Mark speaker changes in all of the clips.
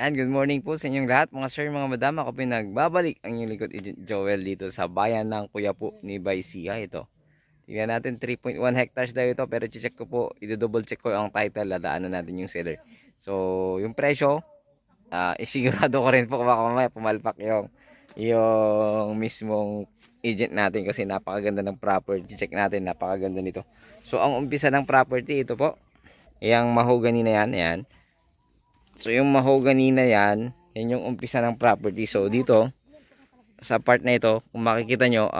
Speaker 1: And good morning po sa inyong lahat mga sir, mga madam. Ako pinagbabalik ang inyong likod Agent Joel dito sa bayan ng Kuyapu ni Baysiya. Ito, tingnan natin 3.1 hectares daw ito, pero check ko po, i-double check ko ang title, ladaanan natin yung seller. So yung presyo, isigurado ko rin po baka mamaya pumalpak yung mismong agent natin kasi napakaganda ng property. Check natin, napakaganda nito. So ang umpisa ng property, ito po, yung mahogany na yan, ayan. So yung mahogany na yan, yan yung umpisa ng property. So dito, sa part na ito, kung makikita nyo,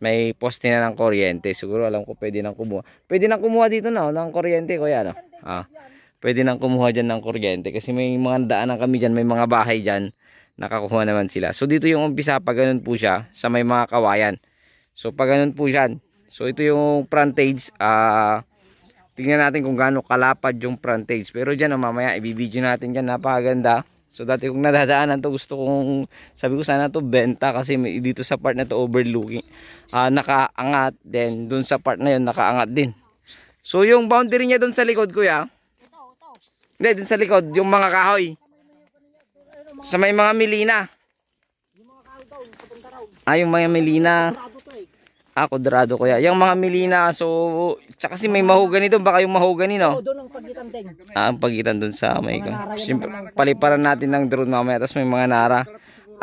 Speaker 1: may poste na ng kuryente. Siguro alam ko pwede nang kumuha. Pwede nang kumuha dito na, ng kuryente, kuya, no? Pwede nang kumuha dyan ng kuryente. Kasi may mga daanan kami dyan, may mga bahay dyan. Nakakuha naman sila. So dito yung umpisa, pag ganun po siya, sa may mga kawayan. So pag ganun po siya. So ito yung frontage, tingnan natin kung gaano kalapad yung frontage. Pero dyan, mamaya ibibideo natin dyan, napakaganda. So dati kung nadadaanan to, gusto kong, sabi ko sana to benta kasi dito sa part na to overlooking, nakaangat. Then dun sa part na yun, nakaangat din. So yung boundary niya dun sa likod, kuya. Hindi, dun sa likod, yung mga kahoy. Sa may mga milina. Yung mga milina. Kudrado kuya. Yung mga milina, so tsaka kasi may mahogany doon, baka yung mahogany, no?
Speaker 2: Doon ang pagitan ting.
Speaker 1: Ang pagitan doon sa may siyempre, paliparan natin ng drone mamaya, tapos may mga nara.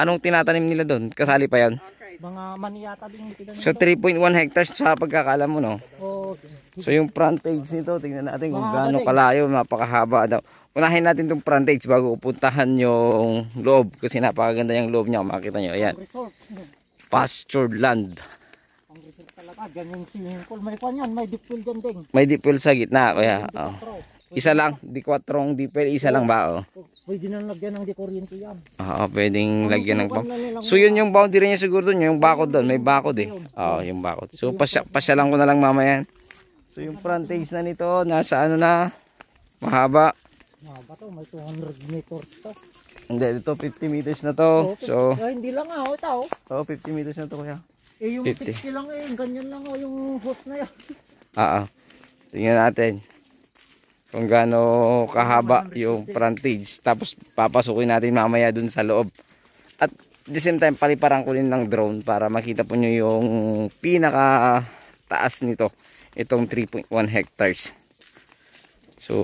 Speaker 1: Anong tinatanim nila doon? Kasali pa 'yon?
Speaker 2: Mga maniyata din.
Speaker 1: So 3.1 hectares sa pagkakalam mo, no? So yung frontage nito, tingnan natin kung gaano kalayo, napakahaba daw. Unahin natin tong frontage bago upuntahan yung loob kasi napakaganda yung loob niya, makita niyo. Ayan. Pastured land.
Speaker 2: Ganyan swimming pool. May kwan yan, may deep pool dyan ding.
Speaker 1: May deep pool sa gitna, kuya. Isa lang, di 4 deep pool, isa lang ba?
Speaker 2: Pwede nang lagyan ng dekoryente yan.
Speaker 1: Pwedeng lagyan ng So yun yung boundary niya siguro doon, yung bakod doon, may bakod eh. Yung bakod. So pasya lang ko na lang mamaya. So yung frontage na nito, nasa ano na, mahaba.
Speaker 2: Mahaba to, may 200 meters to.
Speaker 1: Hindi, ito 50 meters na to. So
Speaker 2: hindi lang ito.
Speaker 1: 50 meters na to, kuya.
Speaker 2: Yung
Speaker 1: 50.
Speaker 2: 60 lang ganyan lang yung hose na yan.
Speaker 1: Tingnan natin kung gaano kahaba yung frontage. Tapos papasukin natin mamaya dun sa loob. At the same time, paliparan ko rin ng drone para makita po nyo yung pinaka taas nito. Itong 3.1 hectares. So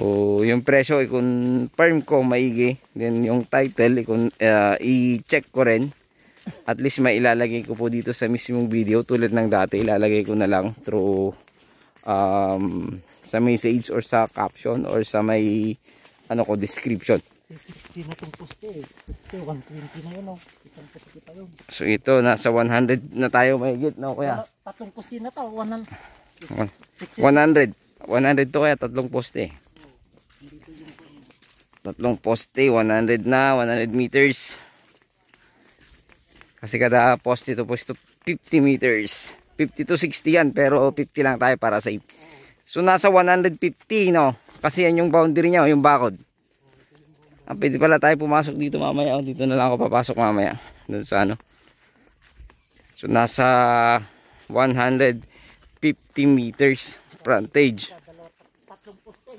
Speaker 1: yung presyo i-confirm ko maigi. Then yung title i-check ko rin. At least may ilalagay ko po dito sa mismong video tulad ng dati, ilalagay ko na lang through sa message or sa caption or sa may description.
Speaker 2: 60 na itong poste 120 na yun isang poste pa yun.
Speaker 1: So ito nasa 100 na tayo mahigit, no kuya?
Speaker 2: Tatlong poste na to, 100
Speaker 1: to kaya, tatlong poste. Tatlong poste, 100 na, 100 meters. Kasi kada poste to 50 meters. 50 to 60 yan, pero 50 lang tayo para safe. So nasa 150, no? Kasi yan yung boundary niya, yung bakod. Pwede pala tayo pumasok dito mamaya. Dito na lang ako papasok mamaya. Doon sa ano. So nasa 150 meters frontage.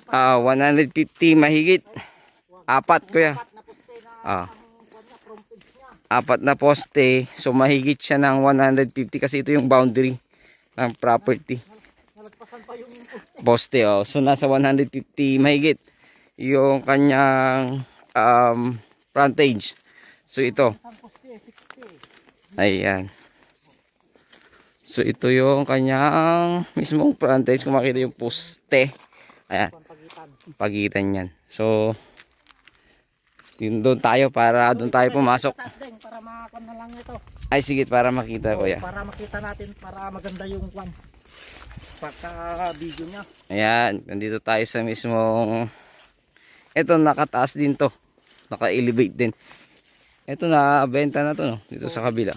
Speaker 1: 150 mahigit. 4 kuya. 4 na poste, so mahigit siya ng 150 kasi ito yung boundary ng property. Poste, so nasa 150 mahigit yung kanyang frontage. So ito. Ayan. So ito yung kanyang mismong frontage, kung makita yung poste. Ayan. Pagitan yan. So doon tayo para doon tayo pumasok.
Speaker 2: Para makakon na lang ito.
Speaker 1: Ay sige, para makita ko ya.
Speaker 2: Para makita natin, para maganda yung kwan. Pagka video niya.
Speaker 1: Ayan, nandito tayo sa mismong, ito nakataas din to. Naka-elevate din. Ito na benta na to, no? Dito sa kabila.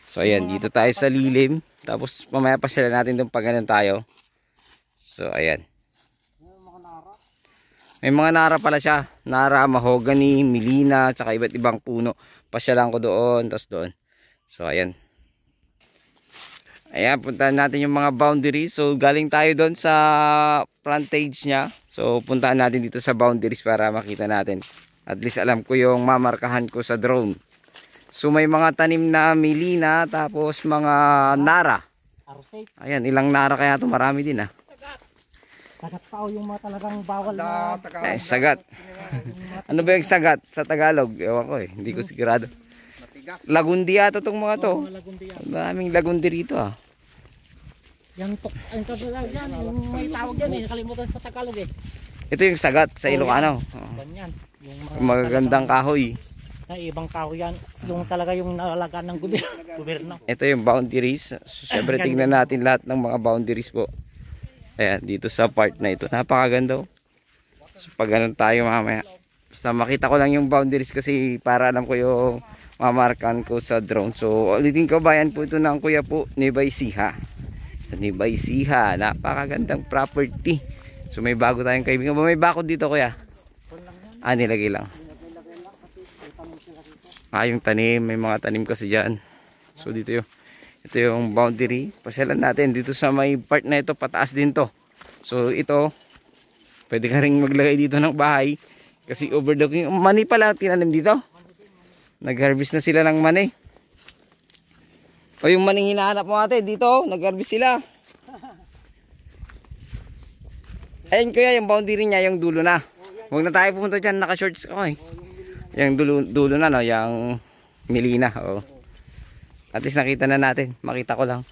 Speaker 1: So ayan, dito tayo sa lilim. Tapos mamaya pa sila natin doon pag ganun tayo. So ayan. May mga nara pala siya. Nara, mahogany, milina, tsaka iba't ibang puno. Pasyalan ko doon, tapos doon. So, ayan. Ayan, puntahan natin yung mga boundaries. So, galing tayo doon sa frontage niya. So, puntahan natin dito sa boundaries para makita natin. At least alam ko yung mamarkahan ko sa drone. So, may mga tanim na milina, tapos mga nara.
Speaker 2: Arosate.
Speaker 1: Ayan, ilang nara kaya ito? Marami din ah.
Speaker 2: Sagat pa o yung mga talagang bawal na.
Speaker 1: Ay, sagat. Ano ba yung sagat sa Tagalog? Ewan ko eh, hindi ko sigurado. Lagundi ata itong mga to.
Speaker 2: Mga lagundi yan.
Speaker 1: Maraming lagundi rito ah.
Speaker 2: Yan, ang Tagalog yan. Yung may tawag yan eh. Nakalimutan sa Tagalog eh.
Speaker 1: Ito yung sagat sa Ilocano.
Speaker 2: Ganyan. Yung mga
Speaker 1: Magagandang kahoy.
Speaker 2: na ibang tao yan. Yung talaga yung nalagaan ng gobyerno.
Speaker 1: Ito yung boundaries. So, syempre tingnan natin lahat ng mga boundaries po. Ayan, dito sa part na ito. Napakaganda oh. So pag ganun tayo mamaya. Basta makita ko lang yung boundaries kasi para alam ko yung mamarkan ko sa drone. So ulitin ko, bayan po ito ng Kuya po, Nueva Ecija. Sa Nueva Ecija, napakagandang property. So may bago tayong kaibigan. May bakod dito kuya? Ah, nilagay lang. Ah, yung tanim, may mga tanim kasi dyan. So dito ito yung boundary. Pasyalan natin dito sa may part na ito, pataas din to. So ito, pwede ka rin maglagay dito ng bahay. Kasi overlooking, mani pala tinanim dito. Nag-harvest na sila ng mani. O yung mani hinahanap mo ate, dito, nag-harvest sila. Ayun kuya, yung boundary niya, yung dulo na. Huwag na tayo pumunta dyan, naka-shorts ako eh. Yung dulo na, no? Yung milina. Oh. At least nakita na natin. Makita ko lang.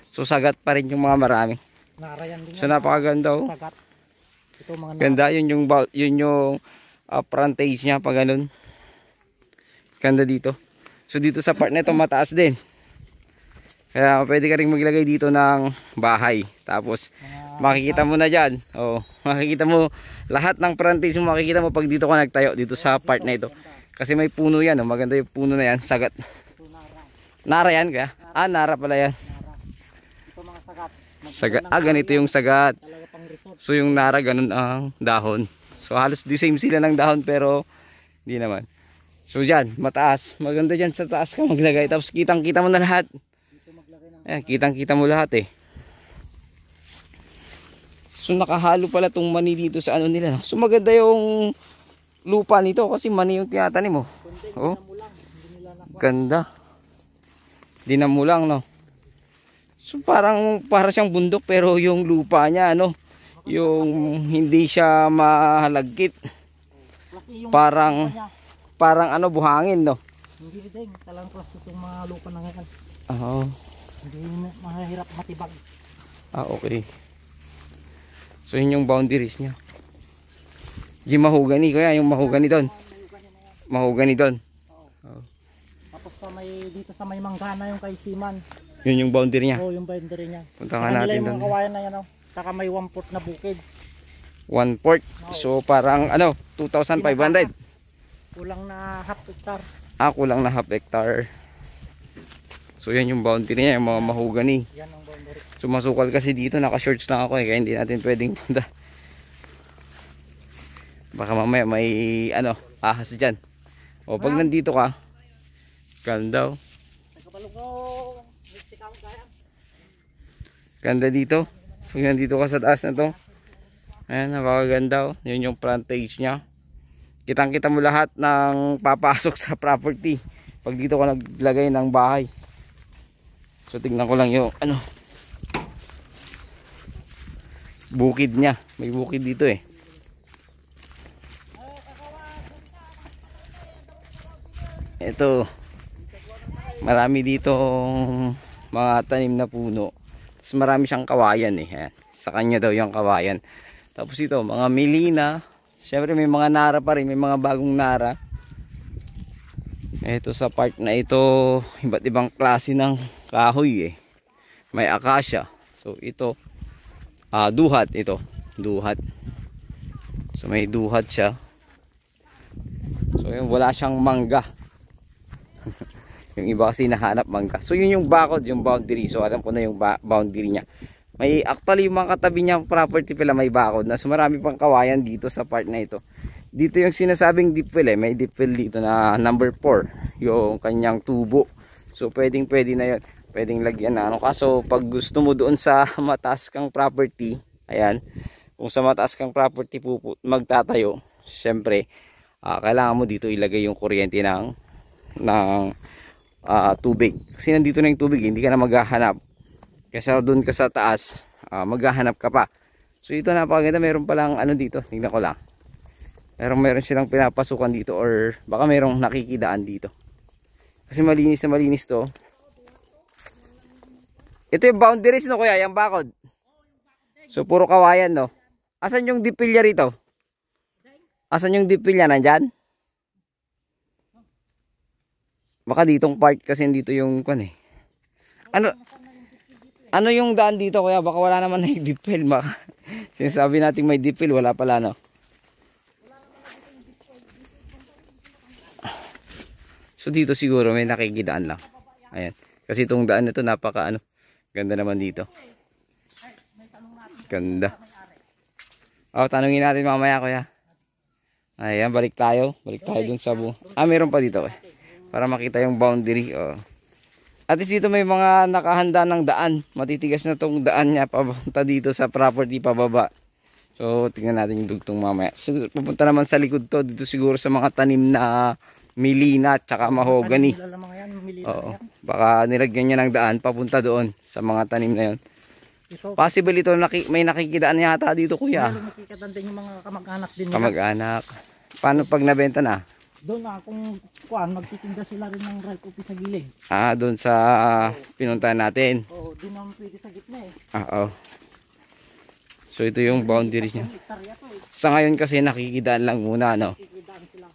Speaker 1: So sagat pa rin yung mga marami.
Speaker 2: Narayan din
Speaker 1: So napakaganda oh.
Speaker 2: sagat. Ito mga
Speaker 1: Ganda, yun yung frontage niya pag ganun. Ganda dito. So dito sa part na ito mataas din. Kaya pwede ka rin maglagay dito ng bahay. Tapos makikita mo na dyan. Oh, makikita mo lahat ng frontage mo, makikita mo pag dito ka nagtayo. Dito sa part na ito. Kasi may puno yan. Oh. Maganda yung puno na yan. Sagat. Nara yan kaya? Ah, nara pala yan.
Speaker 2: ito mga sagat.
Speaker 1: Sagat. Ah, ganito yung sagat.
Speaker 2: Talaga pang resort.
Speaker 1: So yung nara ganun ang dahon. So halos the same sila ng dahon pero hindi naman. So dyan, mataas. Maganda dyan sa taas ka maglagay. Tapos kitang-kita mo na lahat. Ayan, kitang-kita mo lahat eh. So nakahalo pala tong mani dito sa ano nila. So maganda yung lupa nito kasi mani yung tinatanim mo. Oh. Ganda. Dinamulang no. So para siyang bundok pero yung lupa niya ano, yung hindi siya mahalagkit. Parang ano buhangin no.
Speaker 2: Hindi din, talagang klase itong mga lupa na ngayon.
Speaker 1: Oo.
Speaker 2: Hindi mahirap matibag.
Speaker 1: Ah, okay. So yun yung boundaries niya. Yung mahogany kaya yung mahogany doon. Mahogany doon.
Speaker 2: Tapos dito sa may manggana yung kay Siman.
Speaker 1: Yun yung boundary niya.
Speaker 2: Oo, yung boundary niya.
Speaker 1: Punta nga natin
Speaker 2: yung mga
Speaker 1: doon.
Speaker 2: kawayan na yan. Oh. Saka may 1/4 na bukid.
Speaker 1: 1/4. So parang ano, 2,500.
Speaker 2: Kulang na half hectare.
Speaker 1: Ah, kulang na half hectare. So yan yung boundary niya, yung mga mahogany.
Speaker 2: Yan ang boundary.
Speaker 1: So masukal kasi dito, naka-shorts lang ako eh, kaya hindi natin pwedeng punta. Baka mamaya may ano, ahas dyan. O pag nandito ka, ganda oh. Ganda dito. Pag nandito ka sa taas na to. Ayan, napakaganda oh. Yun yung frontage niya. Kitang-kita mo lahat ng papasok sa property. Pag dito ka naglagay ng bahay. So tingnan ko lang yung ano. Bukid niya. May bukid dito eh. Ito. Marami dito mga tanim na puno. Tapos marami siyang kawayan eh. Ayan. Sa kanya daw yung kawayan. Tapos ito, mga milina. Siyempre may mga nara pa rin. May mga bagong nara. Ito sa part na ito, iba't ibang klase ng kahoy eh. May acacia. So ito, duhat ito. Duhat. So may duhat siya. So yun, wala siyang mangga. Yung iba kasi nahanap mangga. So yun yung bakod, yung boundary. So alam ko na yung boundary niya. May actually yung mga katabi niya property pala may bakod na. So marami pang kawayan dito sa part na ito. Dito yung sinasabing deep well eh. May deep well dito na number 4. Yung kanyang tubo. So pwedeng pwede na yun. pwedeng lagyan na ano. Kaso pag gusto mo doon sa mataas kang property, ayan, kung sa mataas kang property magtatayo, syempre kailangan mo dito ilagay yung kuryente ng tubig. Kasi nandito na yung tubig, hindi ka na maghahanap. Kasi doon ka sa taas, maghahanap ka pa. So ito napakaganda, meron palang ano dito, tingnan ko lang. Meron silang pinapasukan dito or baka merong nakikidaan dito. Kasi malinis na malinis to. Ito yung boundaries no kuya, yung bakod. So puro kawayan no. Asan yung dipilya rito? Asan yung dipilya? Nandyan? Baka ditong part kasi dito yung kan eh. Ano yung daan dito kuya? Baka wala naman na yung dipil. Baka sinasabi natin may dipil, wala pala no. So dito siguro may nakikidaan lang. Ayan. Kasi itong daan na to napaka ano. Ganda naman dito. Ganda. Tanungin natin mamaya kuya. Ayan, balik tayo. Balik tayo dun sa meron pa dito eh. Para makita yung boundary. At least dito may mga nakahanda ng daan. Matitigas na tong daan niya papunta dito sa property pababa. So tingnan natin yung dugtong mamaya. So pupunta naman sa likod to. Dito siguro sa mga tanim na milina at saka mahogany. Oo. Baka nilagyan niya ng daan papunta doon sa mga tanim na yun. Possible ito may nakikidaan yata dito kuya.
Speaker 2: Nakikidaan din yung mga kamag-anak din nila.
Speaker 1: Kamag-anak. Paano pag nabenta na?
Speaker 2: Doon na kung magtitinda sila rin ng right coffee sa gilid.
Speaker 1: Doon sa pinuntahan natin.
Speaker 2: Oo, doon naman pwede sa gitna eh.
Speaker 1: Oo. So ito yung boundaries niya. Sa ngayon kasi nakikidaan lang muna no.
Speaker 2: Nakikidaan sila.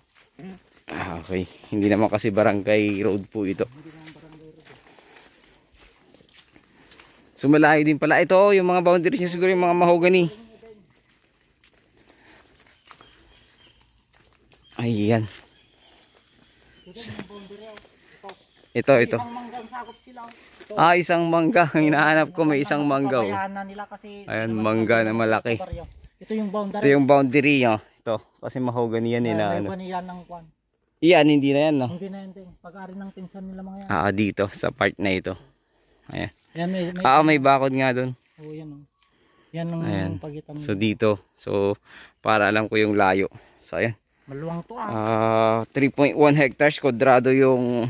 Speaker 1: Okay. Hindi naman kasi barangay road po ito. So malayo din pala. Ito yung mga boundaries niya siguro yung mga mahogany. Ayan. Ito.
Speaker 2: Isang manggang sakop sila.
Speaker 1: Isang mangga. Hinahanap ko may isang mangga.
Speaker 2: Nila kasi
Speaker 1: Ayan, mangga na malaki.
Speaker 2: Ito yung boundary.
Speaker 1: Ito yung boundary niya. Ito. Kasi mahogany yan.
Speaker 2: Yan ng kwan.
Speaker 1: Iyan, hindi na yan no?
Speaker 2: Hindi na yan. Pag-ari ng pinsan nila mga yan.
Speaker 1: Dito. Sa part na ito. Ayan.
Speaker 2: Yan,
Speaker 1: may bakod nga doon.
Speaker 2: Oo, yan o. Yan ang pagitan.
Speaker 1: So dito. So para alam ko yung layo. So ayan.
Speaker 2: Maluwang to
Speaker 1: 3.1 hectares kwadrado yung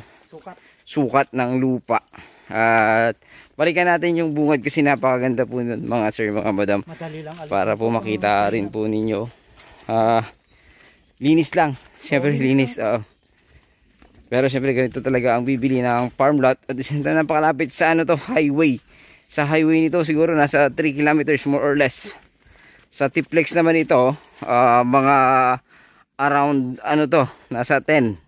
Speaker 1: sukat ng lupa. At balikan natin yung bungad kasi napakaganda po nun mga sir, mga madam.
Speaker 2: Madali lang.
Speaker 1: Para po makita rin po ninyo. Linis lang. Siyempre linis. Pero siyempre ganito talaga ang bibili ng farm lot. At isinta napakalapit sa highway. Sa highway nito siguro nasa 3 kilometers more or less. Sa Tiplex naman ito, mga around nasa 10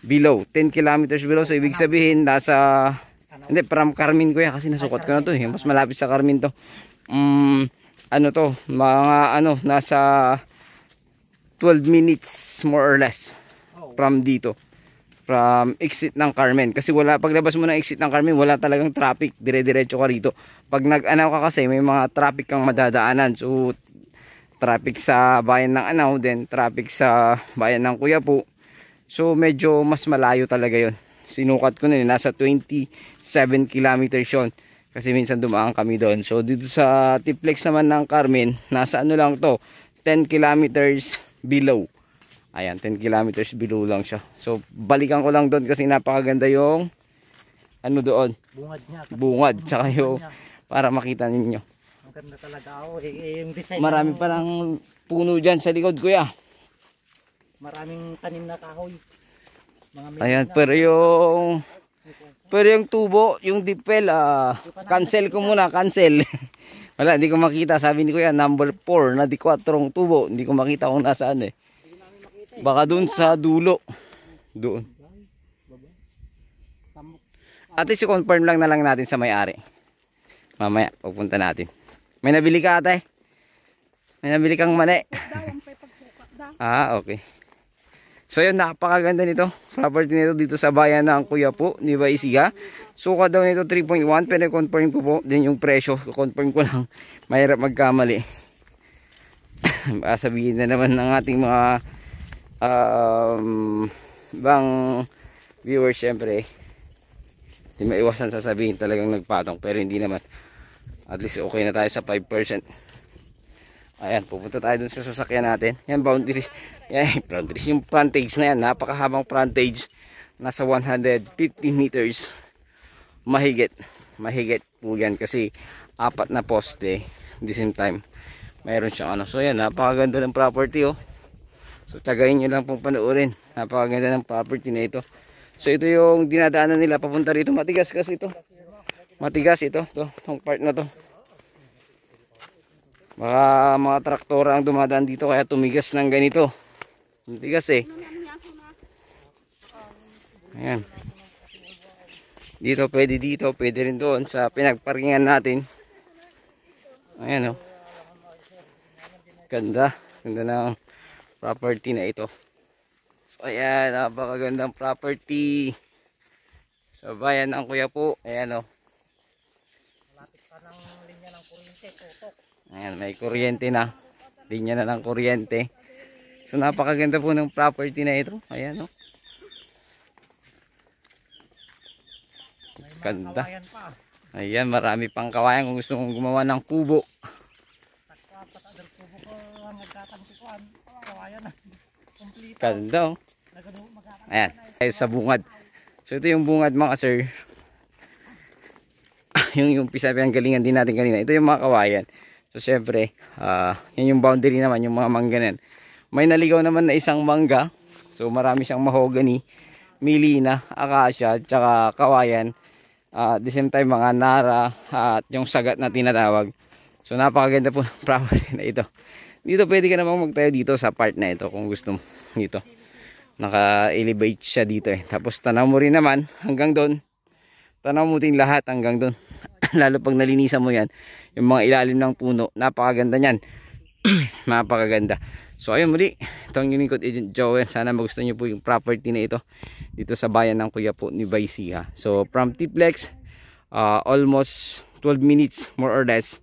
Speaker 1: below, 10 kilometers below. So ibig sabihin nasa, hindi, from Carmen ko yan kasi nasukat ko na to mas malapit sa Carmen to. Nasa 12 minutes more or less from dito, from exit ng Carmen. Kasi paglabas mo ng exit ng Carmen, wala talagang traffic, dire-diretso ka rito. Pag nag-anaw ka kasi may mga traffic kang madadaanan. So traffic sa bayan ng Anaw, then traffic sa bayan ng Kuyapu. So medyo mas malayo talaga yon. Sinukat ko na nasa 27 kilometers yon. Kasi minsan dumaan kami doon. So dito sa Tiplex naman ng Carmen, nasa lang to, 10 kilometers below. Ayan, 10 kilometers below lang siya. So balikan ko lang doon kasi napakaganda yung doon.
Speaker 2: Bungad niya.
Speaker 1: Bungad, tsaka yung para makita ninyo.
Speaker 2: Ganda talaga yung design.
Speaker 1: Marami palang puno dyan sa likod kuya.
Speaker 2: Maraming tanim na kahoy.
Speaker 1: Ayan, pero yung tubo, yung dipel, cancel ko muna, cancel. Wala, hindi ko makita. Sabi ni kuya, number 4 na di 4 tubo. Hindi ko makita kung nasaan eh. Baka dun sa dulo. Doon. At least i-confirm lang na lang natin sa may-ari. Mamaya, pagpunta natin. May nabili ka ate? May nabili kang mani? Okay. So yun, napakaganda nito. Property nito dito sa bayan ng Kuyapu, Nueva Ecija. Suka daw nito 3.1. Pero confirm ko po din yung presyo. Confirm ko lang. Mahirap magkamali. Sabihin na naman ng ating mga ibang viewers syempre. Hindi maiwasan sasabihin talagang nagpatong, pero hindi naman. At least okay na tayo sa 5%. Ayan, pupunta tayo dun sa sasakyan natin. Yan, boundaries. Yan, boundaries. Yung frontage na yan, napakahabang frontage. Nasa 150 meters. Mahigit. Mahigit po yan kasi 4 na poste. At the same time, mayroon siyang ano. So yan, napakaganda ng property oh. So tagayin nyo lang pong panoorin. Napakaganda ng property na ito. So ito yung dinadaanan nila papunta rito. Matigas kasi ito. Matigas ito. Itong part na to. Baka mga traktora ang dumadaan dito kaya tumigas ng ganito. Matigas eh. Ayan. Dito, pwede rin doon sa pinagparkingan natin. Ayan o. Ganda. Ganda ng property na ito. So ayan, napakagandang property. Sa bayan ng Quiapo. Ayan o.
Speaker 2: Malapit pa ng linya ng kuryente, tutok.
Speaker 1: Ayan, may kuryente na. Linya na ng kuryente. So napakaganda po ng property na ito. Ayan o. Ganda. Ayan, marami pang kawayan kung gusto mong gumawa ng kubo. Ganda oh. Ayan, tayo sa bungad. So ito yung bungad mga sir. yung pisa pinanggalingan din natin kanina. Ito yung mga kawayan. So syempre, yan yung boundary naman, yung mga mangganan. May naligaw naman na isang mangga. So marami siyang mahogany, milina, acacia, tsaka kawayan. At the same time mga nara at yung sagat na tinatawag. So napakaganda po ng property na ito. Dito pwede ka namang magtayo dito sa part na ito kung gusto mo dito. Naka-elevate siya dito eh. Tapos tanaw mo rin naman hanggang doon. Tanaw mo din lahat hanggang doon. Lalo pag nalinisan mo yan, yung mga ilalim ng puno, napakaganda niyan. Napakaganda. So ayun muli, itong yung lingkod Agent Joel. Sana magustuhan nyo po yung property na ito dito sa bayan ng Quiapo, Nueva Ecija. So from Tiplex, almost 12 minutes more or less.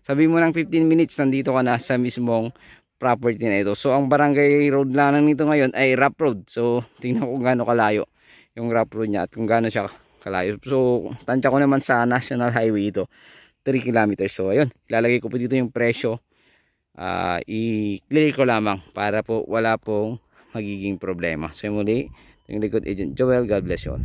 Speaker 1: Sabi mo ng 15 minutes nandito ka na sa mismong property na ito. So ang barangay road lang nito ngayon ay rough road. So tingnan ko kung gaano kalayo yung rough road niya at kung gaano siya kalayo. So tansya ko naman sa national highway ito 3 kilometers. So ayun, ilalagay ko po dito yung presyo. I-clear ko lamang para po wala pong magiging problema. So muli, yung Lingkod Agent Joel, God bless you all.